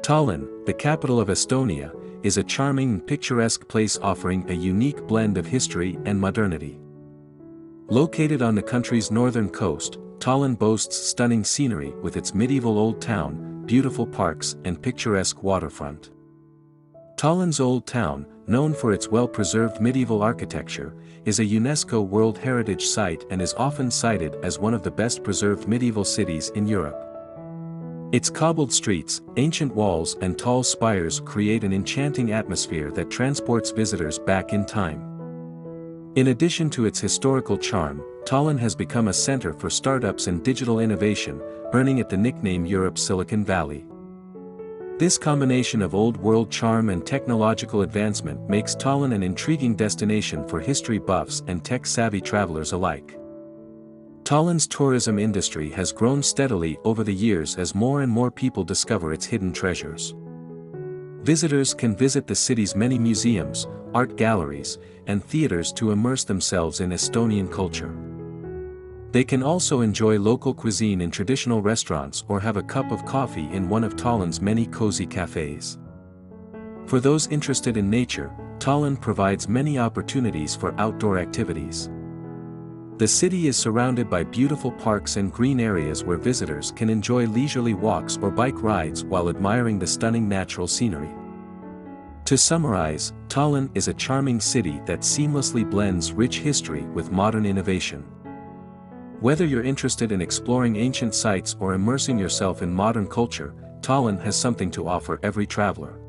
Tallinn, the capital of Estonia, is a charming and picturesque place offering a unique blend of history and modernity. Located on the country's northern coast, Tallinn boasts stunning scenery with its medieval old town, beautiful parks and picturesque waterfront. Tallinn's Old Town, known for its well-preserved medieval architecture, is a UNESCO World Heritage Site and is often cited as one of the best-preserved medieval cities in Europe. Its cobbled streets, ancient walls and tall spires create an enchanting atmosphere that transports visitors back in time. In addition to its historical charm, Tallinn has become a center for startups and digital innovation, earning it the nickname Europe's Silicon Valley. This combination of old-world charm and technological advancement makes Tallinn an intriguing destination for history buffs and tech-savvy travelers alike. Tallinn's tourism industry has grown steadily over the years as more and more people discover its hidden treasures. Visitors can visit the city's many museums, art galleries, and theaters to immerse themselves in Estonian culture. They can also enjoy local cuisine in traditional restaurants or have a cup of coffee in one of Tallinn's many cozy cafes. For those interested in nature, Tallinn provides many opportunities for outdoor activities. The city is surrounded by beautiful parks and green areas where visitors can enjoy leisurely walks or bike rides while admiring the stunning natural scenery. To summarize, Tallinn is a charming city that seamlessly blends rich history with modern innovation. Whether you're interested in exploring ancient sites or immersing yourself in modern culture, Tallinn has something to offer every traveler.